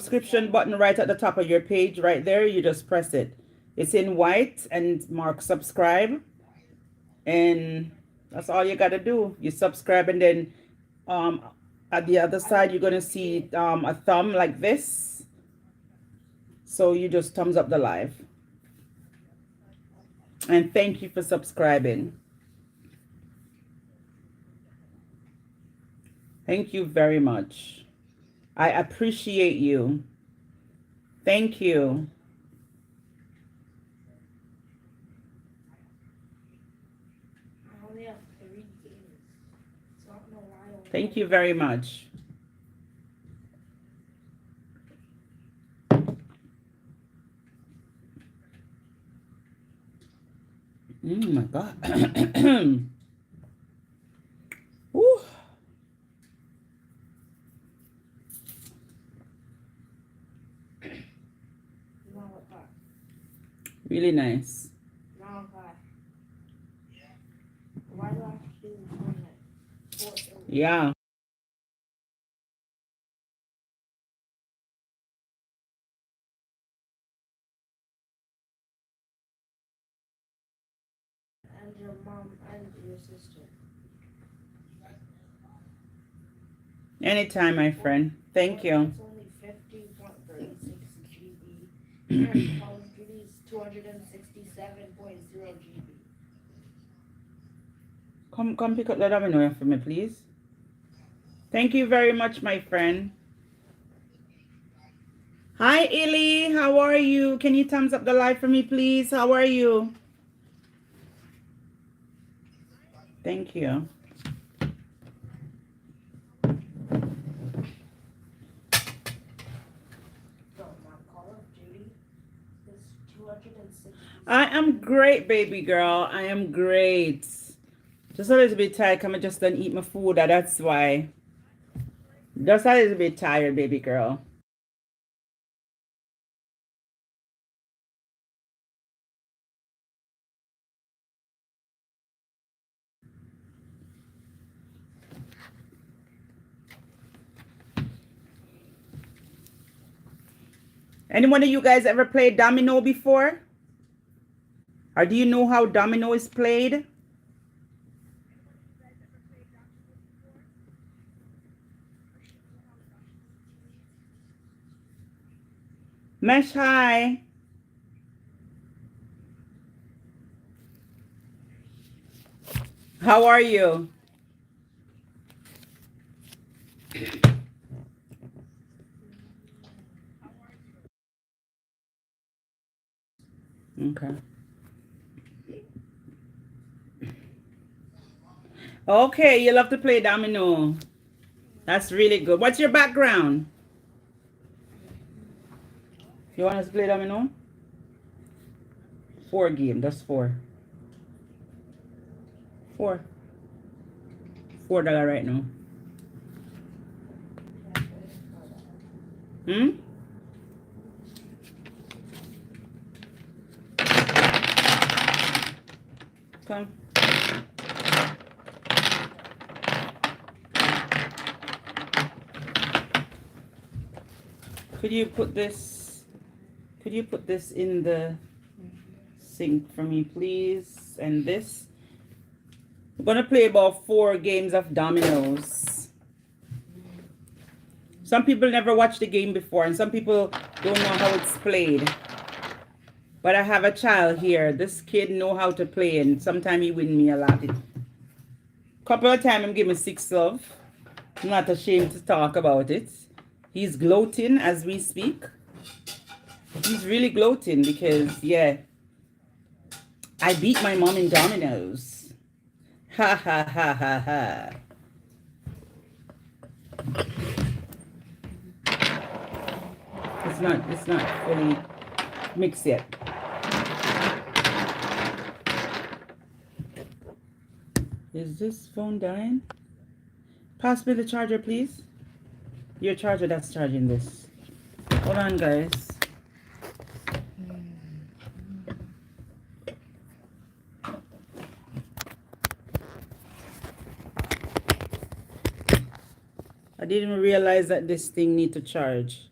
subscription button right at the top of your page right there. You just press it. It's in white and mark subscribe. And that's all you got to do. You subscribe, and then at the other side, you're going to see a thumb like this. So you just thumbs up the live. And thank you for subscribing. Thank you very much. I appreciate you. Thank you. Thank you very much. Oh my God. Woo. Really nice. Yeah. And your mom and your sister. Anytime, my friend. Thank you. It's only 50.36 GB. And Call of Duty is 267.0 GB. Come pick up the domino for me, please. Thank you very much, my friend. Hi, Illy. How are you? Can you thumbs up the live for me, please? How are you? Thank you. Call of Duty is 260. I am great, baby girl. I am great. Just a little bit tired. Come, I just done eat my food. That's why. Just a little bit tired, baby girl. Anyone of you guys ever played domino before? Or do you know how domino is played? Mesh, hi. How are you? Okay. Okay, you love to play domino. That's really good. What's your background? You want us to play domino? 4 game. That's 4. 4. $4 right now. Hmm? Come. Could you put this in the sink for me, please? And this. We're gonna play about 4 games of dominoes. Some people never watched the game before, and some people don't know how it's played. But I have a child here. This kid know how to play, and sometimes he win me a lot. Couple of times he give me 6 love. I'm not ashamed to talk about it. He's gloating as we speak. He's really gloating because, yeah, I beat my mom in dominoes. Ha ha ha ha ha. It's not fully mixed yet. Is this phone dying? Pass me the charger, please. Your charger that's charging this. Hold on, guys. I didn't realize that this thing need to charge.